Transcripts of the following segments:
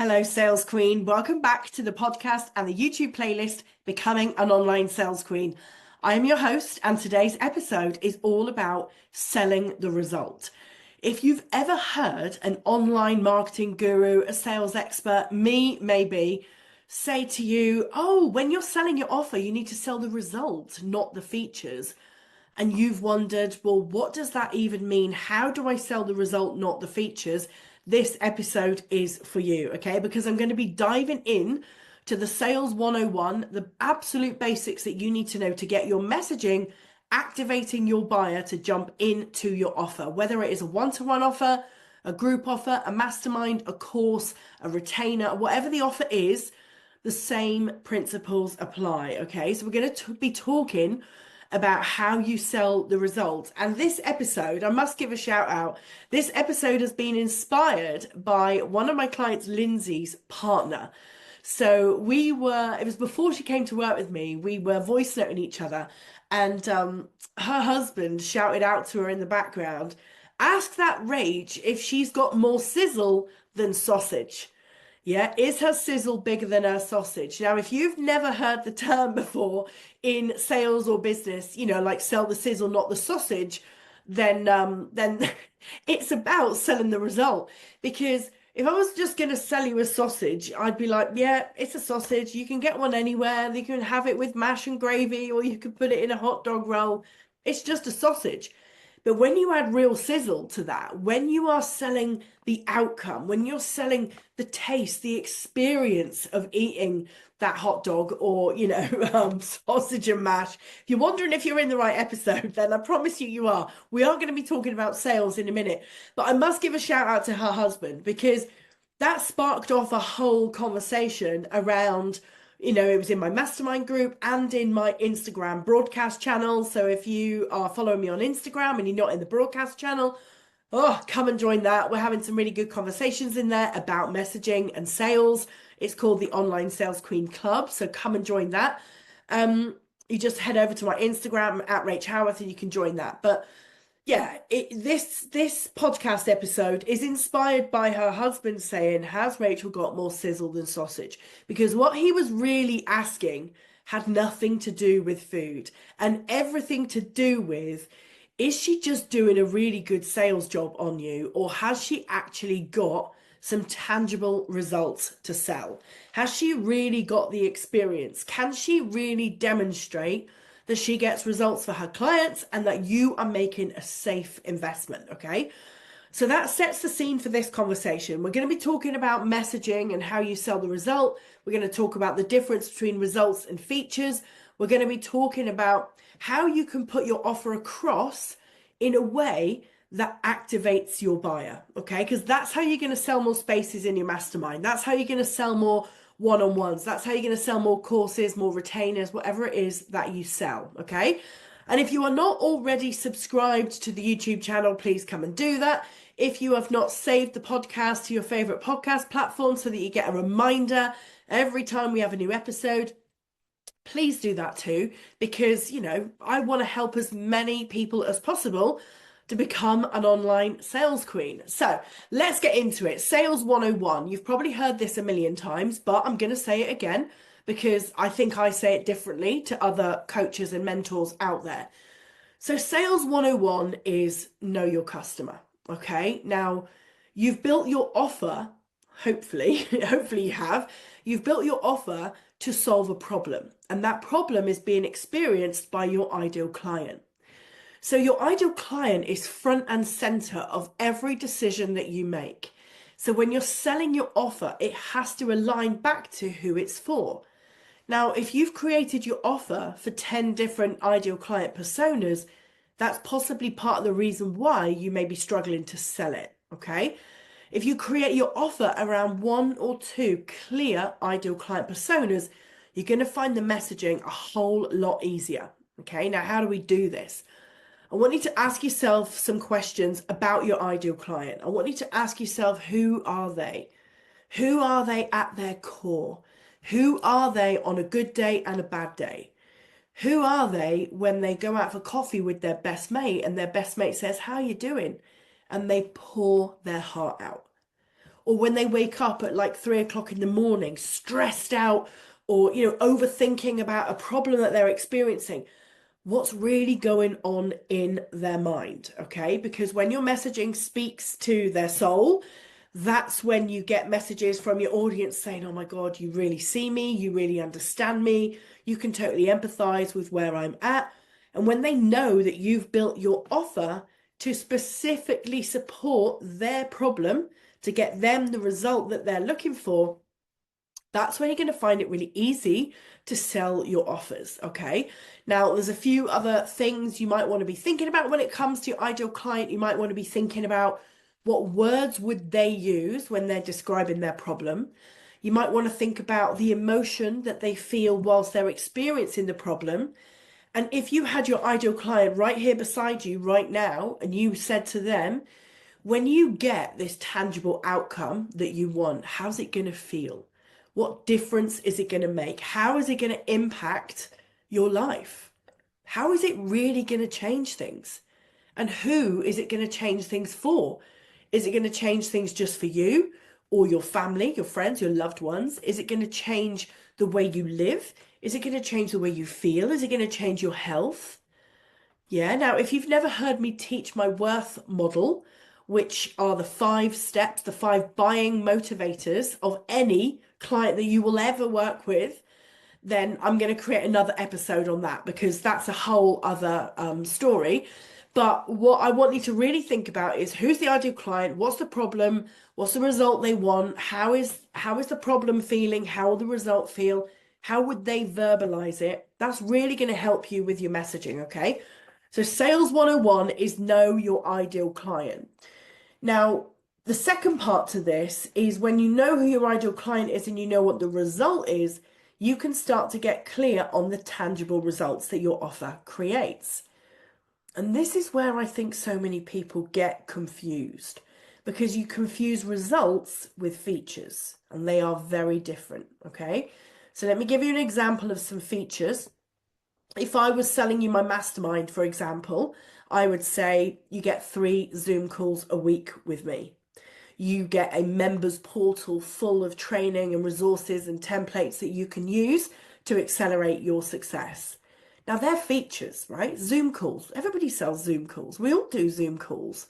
Hello, Sales Queen. Welcome back to the podcast and the YouTube playlist, Becoming an Online Sales Queen. I am your host, and today's episode is all about selling the result. If you've ever heard an online marketing guru, a sales expert, me maybe, say to you, oh, when you're selling your offer, you need to sell the result, not the features. And you've wondered, well, what does that even mean? How do I sell the result, not the features? This episode is for you, okay? Because I'm going to be diving in to the Sales 101, the absolute basics that you need to know to get your messaging activating your buyer to jump into your offer, whether it is a one-to-one offer, a group offer, a mastermind, a course, a retainer, whatever the offer is, the same principles apply, okay? So we're going to be talking about how you sell the results. And this episode, I must give a shout out. This episode has been inspired by one of my clients, Lindsay's partner. So it was before she came to work with me, we were voice noting each other, and her husband shouted out to her in the background, ask that Rach if she's got more sizzle than sausage. Yeah, is her sizzle bigger than her sausage? Now, if you've never heard the term before in sales or business, like sell the sizzle, not the sausage, then it's about selling the result. Because if I was just going to sell you a sausage, I'd be like, yeah, it's a sausage. You can get one anywhere. You can have it with mash and gravy, or you could put it in a hot dog roll. It's just a sausage. But when you add real sizzle to that, when you are selling the outcome, when you're selling the taste, the experience of eating that hot dog or, sausage and mash, if you're wondering if you're in the right episode, then I promise you, you are. We are going to be talking about sales in a minute. But I must give a shout out to her husband because that sparked off a whole conversation around, it was in my mastermind group and in my Instagram broadcast channel. So if you are following me on Instagram and you're not in the broadcast channel, oh, come and join that. We're having some really good conversations in there about messaging and sales. It's called the Online Sales Queen Club. So come and join that. You just head over to my Instagram at Rach Howarth and you can join that. But yeah, this podcast episode is inspired by her husband saying, has Rachel got more sizzle than sausage? Because what he was really asking had nothing to do with food and everything to do with, is she just doing a really good sales job on you, or has she actually got some tangible results to sell? Has she really got the experience? Can she really demonstrate that she gets results for her clients and that you are making a safe investment, okay? So that sets the scene for this conversation. We're going to be talking about messaging and how you sell the result. We're going to talk about the difference between results and features. We're going to be talking about how you can put your offer across in a way that activates your buyer, okay? Because that's how you're going to sell more spaces in your mastermind. That's how you're going to sell more one-on-ones. That's how you're going to sell more courses, more retainers, whatever it is that you sell, okay? And if you are not already subscribed to the YouTube channel, please come and do that. If you have not saved the podcast to your favorite podcast platform so that you get a reminder every time we have a new episode, please do that too, because, I want to help as many people as possible to become an online sales queen. So let's get into it. Sales 101. You've probably heard this a million times, but I'm going to say it again because I think I say it differently to other coaches and mentors out there. So sales 101 is know your customer. Okay. Now you've built your offer. Hopefully, hopefully you have. You've built your offer to solve a problem, and that problem is being experienced by your ideal client. So your ideal client is front and center of every decision that you make. So when you're selling your offer, it has to align back to who it's for. Now, if you've created your offer for 10 different ideal client personas, that's possibly part of the reason why you may be struggling to sell it, okay? If you create your offer around one or two clear ideal client personas, you're going to find the messaging a whole lot easier, okay? Now, how do we do this? I want you to ask yourself some questions about your ideal client. I want you to ask yourself, who are they? Who are they at their core? Who are they on a good day and a bad day? Who are they when they go out for coffee with their best mate and their best mate says, how are you doing? And they pour their heart out. or when they wake up at like 3 o'clock in the morning, stressed out, or, overthinking about a problem that they're experiencing. What's really going on in their mind, okay? Because when your messaging speaks to their soul, that's when you get messages from your audience saying, oh my God, you really see me, you really understand me, you can totally empathize with where I'm at. And when they know that you've built your offer to specifically support their problem, to get them the result that they're looking for, that's when you're going to find it really easy to sell your offers, okay? Now, there's a few other things you might want to be thinking about when it comes to your ideal client. You might want to be thinking about what words would they use when they're describing their problem. You might want to think about the emotion that they feel whilst they're experiencing the problem. And if you had your ideal client right here beside you right now, and you said to them, when you get this tangible outcome that you want, how's it going to feel? What difference is it going to make? How is it going to impact your life? How is it really going to change things? And who is it going to change things for? Is it going to change things just for you or your family, your friends, your loved ones? Is it going to change the way you live? Is it going to change the way you feel? Is it going to change your health? Yeah, now if you've never heard me teach my worth model, which are the 5 steps, the 5 buying motivators of any client that you will ever work with, then I'm going to create another episode on that because that's a whole other story. But what I want you to really think about is who's the ideal client, what's the problem, what's the result they want, how is the problem feeling, how will the result feel, how would they verbalize it? That's really going to help you with your messaging, okay? So Sales 101 is know your ideal client. Now, the second part to this is when you know who your ideal client is and you know what the result is, you can start to get clear on the tangible results that your offer creates. And this is where I think so many people get confused because you confuse results with features and they are very different, okay? So let me give you an example of some features. If I was selling you my mastermind, for example, I would say you get 3 Zoom calls a week with me. You get a members portal full of training and resources and templates that you can use to accelerate your success. Now, they're features, right? Zoom calls. Everybody sells Zoom calls. We all do Zoom calls.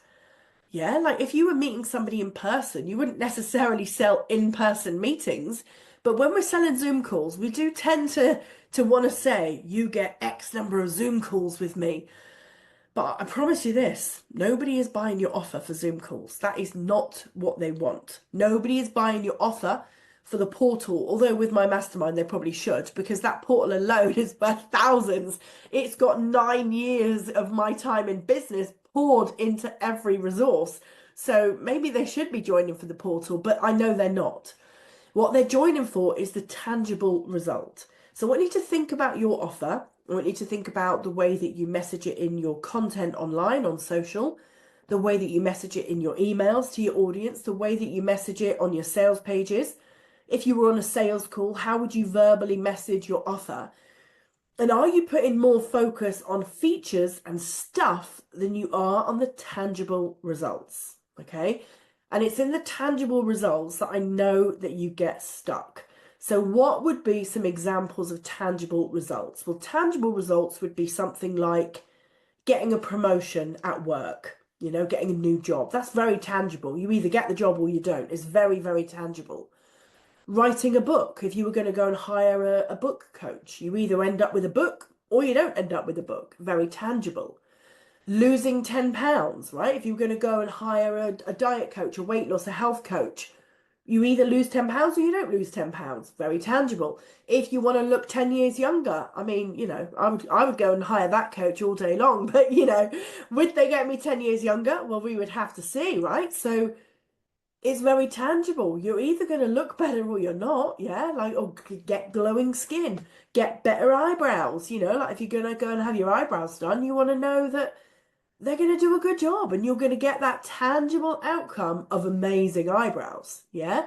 Yeah, like if you were meeting somebody in person, you wouldn't necessarily sell in-person meetings. But when we're selling Zoom calls, we do tend to want to say, you get X number of Zoom calls with me. But I promise you this, nobody is buying your offer for Zoom calls. That is not what they want. Nobody is buying your offer for the portal, although with my mastermind they probably should, because that portal alone is worth thousands. It's got 9 years of my time in business poured into every resource. So maybe they should be joining for the portal, but I know they're not. What they're joining for is the tangible result. So I want you to think about your offer. I want you to think about the way that you message it in your content online, on social, the way that you message it in your emails to your audience, the way that you message it on your sales pages. If you were on a sales call, how would you verbally message your offer? And are you putting more focus on features and stuff than you are on the tangible results? Okay. And it's in the tangible results that I know that you get stuck. So what would be some examples of tangible results? Well, tangible results would be something like getting a promotion at work, getting a new job. That's very tangible. You either get the job or you don't. It's very, very tangible. Writing a book. If you were going to go and hire a book coach, you either end up with a book or you don't end up with a book. Very tangible. Losing 10 pounds, right? If you're going to go and hire a diet coach, a weight loss, a health coach, you either lose 10 pounds or you don't lose 10 pounds. Very tangible. If you want to look 10 years younger, I mean, I would go and hire that coach all day long, but would they get me 10 years younger? Well, we would have to see, right? So it's very tangible. You're either going to look better or you're not, yeah? Like, or get glowing skin, get better eyebrows, like if you're going to go and have your eyebrows done, you want to know that they're going to do a good job and you're going to get that tangible outcome of amazing eyebrows, yeah?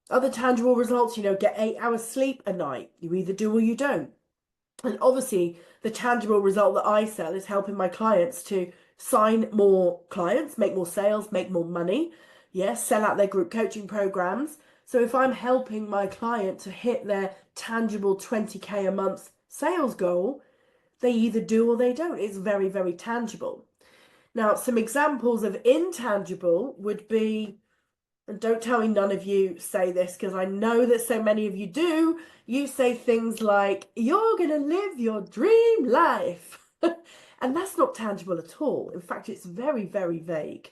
Other tangible results, get 8 hours sleep a night. You either do or you don't. And obviously, the tangible result that I sell is helping my clients to sign more clients, make more sales, make more money, Yes, sell out their group coaching programs. So if I'm helping my client to hit their tangible 20K a month sales goal, they either do or they don't. It's very, very tangible. Now, some examples of intangible would be, and don't tell me none of you say this because I know that so many of you do, you say things like, you're going to live your dream life. And that's not tangible at all. In fact, it's very, very vague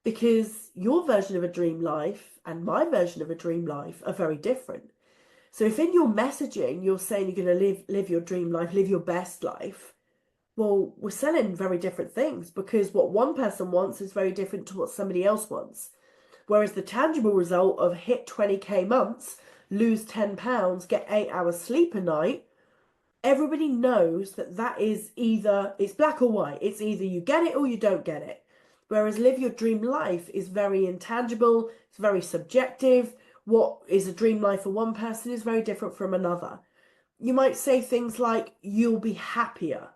because your version of a dream life and my version of a dream life are very different. So if in your messaging you're saying you're going to live your dream life, live your best life, well, we're selling very different things because what one person wants is very different to what somebody else wants. Whereas the tangible result of hit 20K months, lose 10 pounds, get 8 hours sleep a night, everybody knows that that is either, it's black or white. It's either you get it or you don't get it. Whereas live your dream life is very intangible, it's very subjective. What is a dream life for one person is very different from another. You might say things like, you'll be happier.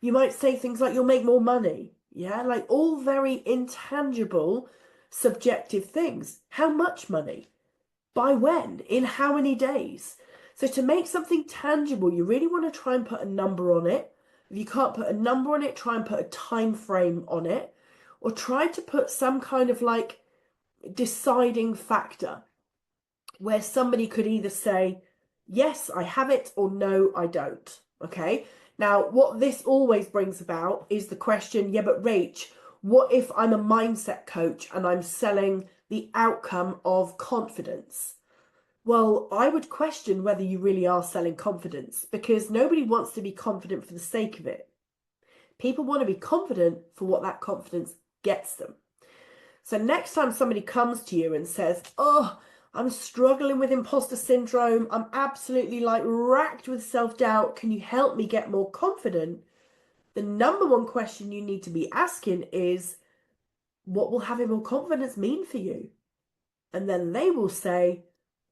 You might say things like, you'll make more money. Yeah, like all very intangible, subjective things. How much money? By when? In how many days? So to make something tangible, you really want to try and put a number on it. If you can't put a number on it, try and put a time frame on it, or try to put some kind of like deciding factor where somebody could either say, yes, I have it, or no, I don't. Okay. Now, what this always brings about is the question, yeah, but Rach, what if I'm a mindset coach and I'm selling the outcome of confidence? Well, I would question whether you really are selling confidence because nobody wants to be confident for the sake of it. People want to be confident for what that confidence gets them. So next time somebody comes to you and says, oh, I'm struggling with imposter syndrome, I'm absolutely like racked with self-doubt, can you help me get more confident? The number one question you need to be asking is, what will having more confidence mean for you? And then they will say,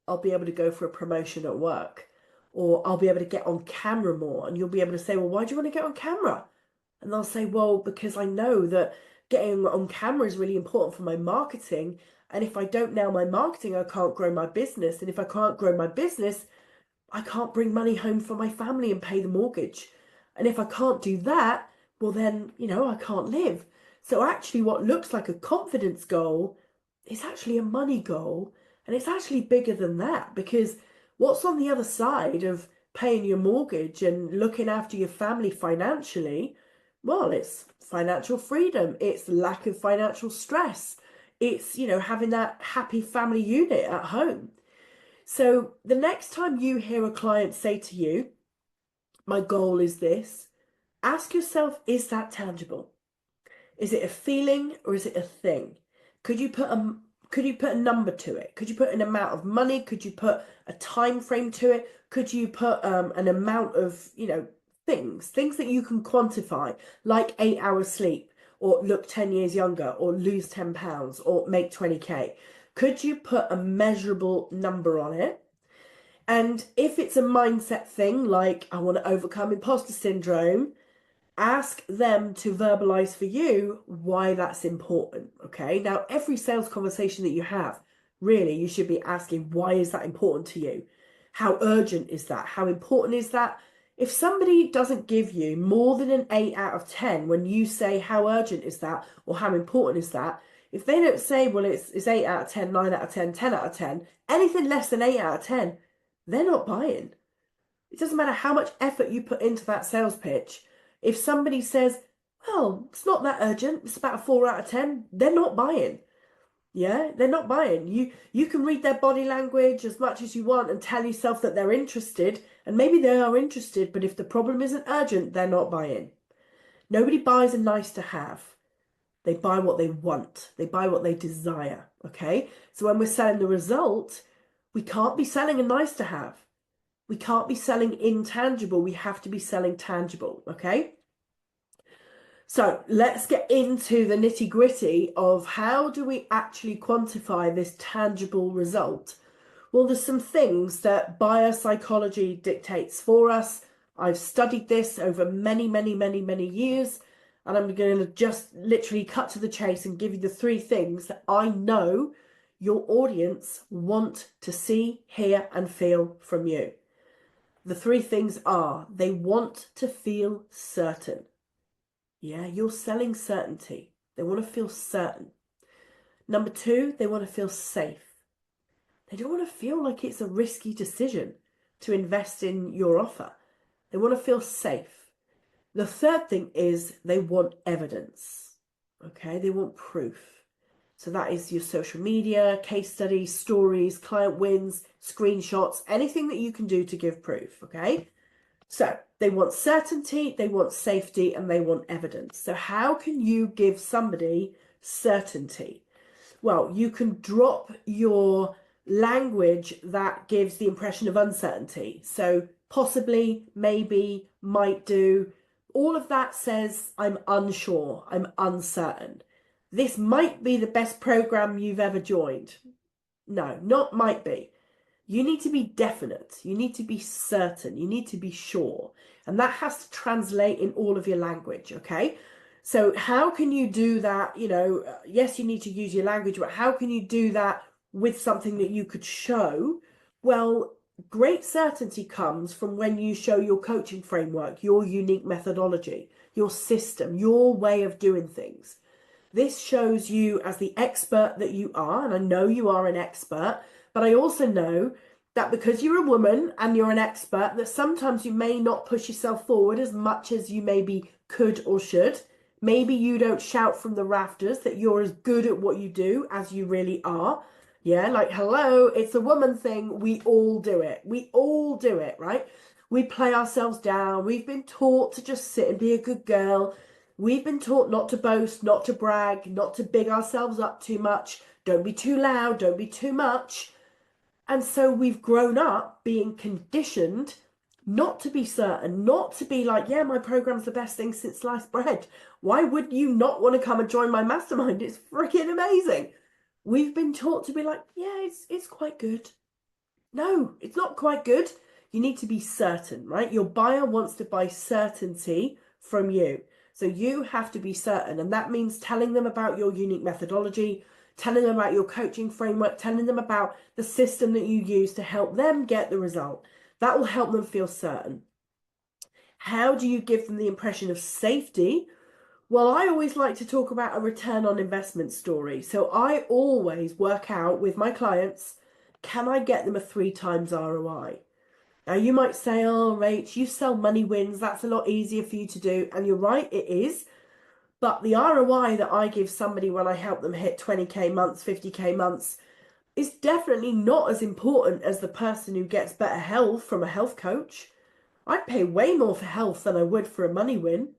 I'll be able to go for a promotion at work, or I'll be able to get on camera more. And you'll be able to say, well, why do you want to get on camera? And they'll say, well, because I know that getting on camera is really important for my marketing. And if I don't nail my marketing, I can't grow my business. And if I can't grow my business, I can't bring money home for my family and pay the mortgage. And if I can't do that, well, then, I can't live. So actually what looks like a confidence goal is actually a money goal. And it's actually bigger than that because what's on the other side of paying your mortgage and looking after your family financially? Well, it's financial freedom. It's lack of financial stress. It's, having that happy family unit at home. So the next time you hear a client say to you, my goal is this, ask yourself, is that tangible? Is it a feeling or is it a thing? Could you put a number to it? Could you put an amount of money? Could you put a time frame to it? Could you put an amount of, things that you can quantify, like 8 hours sleep, or look 10 years younger, or lose 10 pounds, or make 20K? Could you put a measurable number on it? And if it's a mindset thing, like I want to overcome imposter syndrome, ask them to verbalize for you why that's important. Okay. Now, every sales conversation that you have, really, you should be asking, why is that important to you? How urgent is that? How important is that? If somebody doesn't give you more than an 8 out of 10 when you say, how urgent is that? Or how important is that? If they don't say, well, it's 8 out of 10, 9 out of 10, 10 out of 10, anything less than 8 out of 10, they're not buying. It doesn't matter how much effort you put into that sales pitch. If somebody says, well, it's not that urgent, it's about a 4 out of 10, they're not buying. Yeah, they're not buying. You can read their body language as much as you want and tell yourself that they're interested, and maybe they are interested, but if the problem isn't urgent, they're not buying. Nobody buys a nice to have. They buy what they want. They buy what they desire, okay? So when we're selling the result, we can't be selling a nice to have. We can't be selling intangible. We have to be selling tangible, okay? So let's get into the nitty gritty of how do we actually quantify this tangible result? Well, there's some things that buyer psychology dictates for us. I've studied this over many, many, many, many years. And I'm going to just literally cut to the chase and give you the 3 things that I know your audience want to see, hear, and feel from you. The 3 things are: they want to feel certain. Yeah, you're selling certainty. They want to feel certain. Number 2, they want to feel safe. They don't want to feel like it's a risky decision to invest in your offer. They want to feel safe. The 3rd thing is they want evidence. Okay, they want proof. So that is your social media, case studies, stories, client wins, screenshots, anything that you can do to give proof. Okay, so they want certainty, they want safety, and they want evidence. So how can you give somebody certainty? Well, you can drop your language that gives the impression of uncertainty. So possibly, maybe, might do. All of that says I'm unsure, I'm uncertain. This might be the best program you've ever joined. No, not might be. You need to be definite. You need to be certain. You need to be sure. And that has to translate in all of your language, okay? So how can you do that? Yes, you need to use your language, but how can you do that with something that you could show? Well, great certainty comes from when you show your coaching framework, your unique methodology, your system, your way of doing things. This shows you as the expert that you are, and I know you are an expert, but I also know that because you're a woman and you're an expert, that sometimes you may not push yourself forward as much as you maybe could or should. Maybe you don't shout from the rafters that you're as good at what you do as you really are. Yeah, like, hello, it's a woman thing. We all do it. We all do it, right? We play ourselves down. We've been taught to just sit and be a good girl. We've been taught not to boast, not to brag, not to big ourselves up too much. Don't be too loud, don't be too much. And so we've grown up being conditioned not to be certain, not to be like, yeah, my program's the best thing since sliced bread. Why would you not want to come and join my mastermind? It's freaking amazing. We've been taught to be like, yeah, it's quite good. No, it's not quite good. You need to be certain, right? Your buyer wants to buy certainty from you. So you have to be certain. And that means telling them about your unique methodology, telling them about your coaching framework, telling them about the system that you use to help them get the result. That will help them feel certain. How do you give them the impression of safety? Well, I always like to talk about a return on investment story. So I always work out with my clients, can I get them a 3 times ROI? Now you might say, oh, Rach, you sell money wins. That's a lot easier for you to do. And you're right, it is. But the ROI that I give somebody when I help them hit 20K months, 50K months is definitely not as important as the person who gets better health from a health coach. I'd pay way more for health than I would for a money win.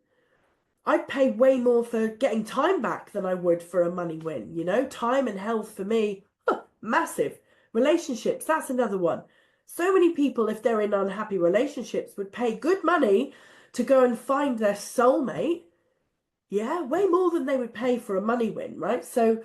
I'd pay way more for getting time back than I would for a money win. Time and health for me, massive. Relationships, that's another one. So many people, if they're in unhappy relationships, would pay good money to go and find their soulmate. Yeah, way more than they would pay for a money win, right? So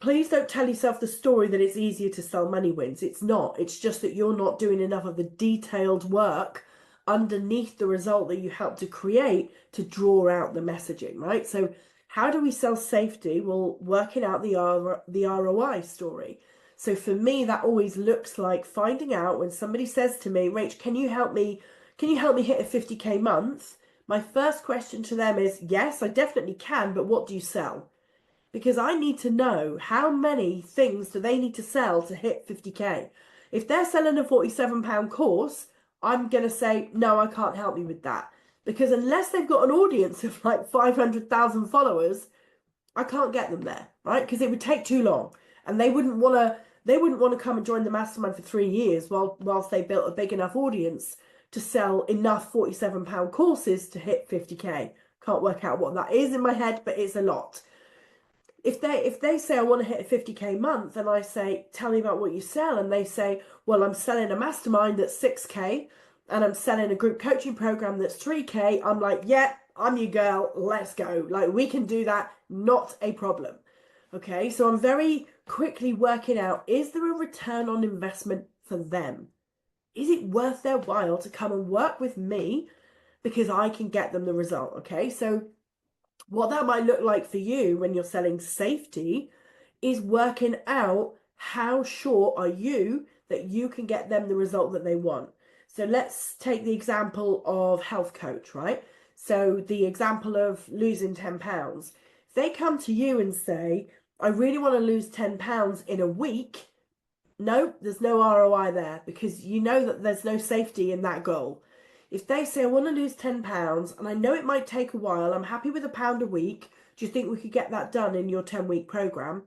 please don't tell yourself the story that it's easier to sell money wins. It's not. It's just that you're not doing enough of the detailed work underneath the result that you help to create to draw out the messaging, right? So how do we sell safety? Well, working out the ROI story. So for me, that always looks like finding out when somebody says to me, Rach, can you help me hit a 50K month? My first question to them is, yes, I definitely can, but what do you sell? Because I need to know how many things do they need to sell to hit 50K. If they're selling a £47 course, I'm going to say, no, I can't help you with that. Because unless they've got an audience of like 500,000 followers, I can't get them there, right? Because it would take too long. And they wouldn't want to come and join the mastermind for 3 years whilst they built a big enough audience to sell enough £47 courses to hit 50K. Can't work out what that is in my head, but it's a lot. If they say I want to hit a 50K month and I say, tell me about what you sell, and they say, well, I'm selling a mastermind that's 6K and I'm selling a group coaching program that's 3K, I'm like, yeah, I'm your girl, let's go. Like, we can do that, not a problem. Okay, so I'm very quickly working out, is there a return on investment for them? Is it worth their while to come and work with me because I can get them the result? Okay, so What that might look like for you when you're selling safety is working out how sure are you that you can get them the result that they want. So let's take the example of health coach, right? So the example of losing 10 pounds. If they come to you and say, I really want to lose 10 pounds in a week, no, there's no ROI there because you know that there's no safety in that goal. If they say, I want to lose 10 pounds and I know it might take a while, I'm happy with £1 a week. Do you think we could get that done in your 10-week program?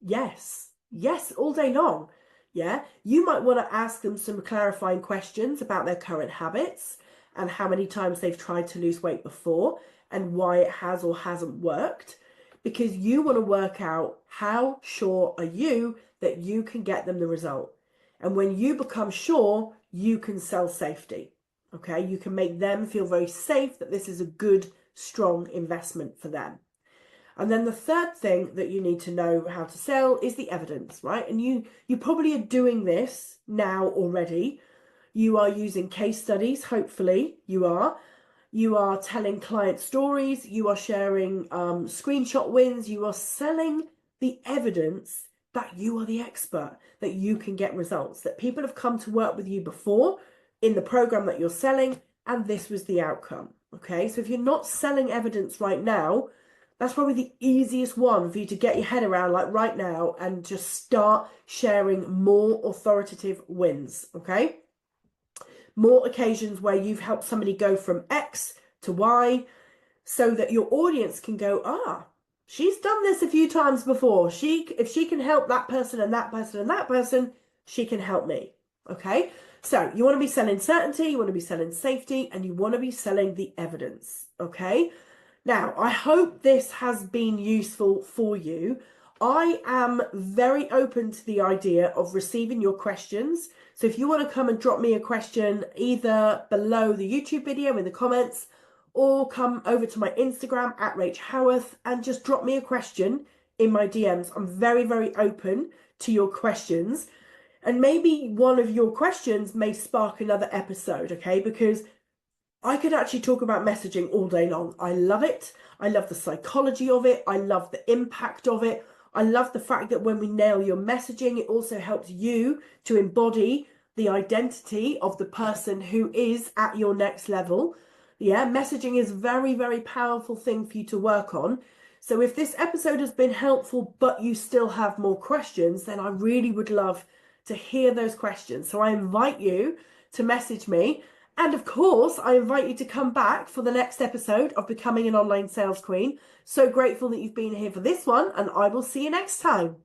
Yes. Yes, all day long. Yeah. You might want to ask them some clarifying questions about their current habits and how many times they've tried to lose weight before and why it has or hasn't worked, because you want to work out how sure are you that you can get them the result. And when you become sure, you can sell safety. Okay. You can make them feel very safe that this is a good, strong investment for them. And then the third thing that you need to know how to sell is the evidence, right? And you probably are doing this now already. You are using case studies, hopefully you are. You are telling client stories. You are sharing screenshot wins. You are selling the evidence that you are the expert, that you can get results, that people have come to work with you before in the program that you're selling, and this was the outcome. Okay, so if you're not selling evidence right now, that's probably the easiest one for you to get your head around, like right now, and just start sharing more authoritative wins, okay? More occasions where you've helped somebody go from X to Y so that your audience can go, she's done this a few times before. If she can help that person and that person and that person, she can help me, okay? So you want to be selling certainty, you want to be selling safety, and you want to be selling the evidence, okay? Now, I hope this has been useful for you. I am very open to the idea of receiving your questions. So if you want to come and drop me a question either below the YouTube video in the comments, or come over to my Instagram at Rach Howarth and just drop me a question in my DMs. I'm very, very open to your questions. And maybe one of your questions may spark another episode, okay? Because I could actually talk about messaging all day long. I love it. I love the psychology of it. I love the impact of it. I love the fact that when we nail your messaging, it also helps you to embody the identity of the person who is at your next level. Yeah, messaging is a very, very powerful thing for you to work on. So if this episode has been helpful, but you still have more questions, then I really would love to hear those questions. So I invite you to message me. And of course, I invite you to come back for the next episode of Becoming an Online Sales Queen. So grateful that you've been here for this one, and I will see you next time.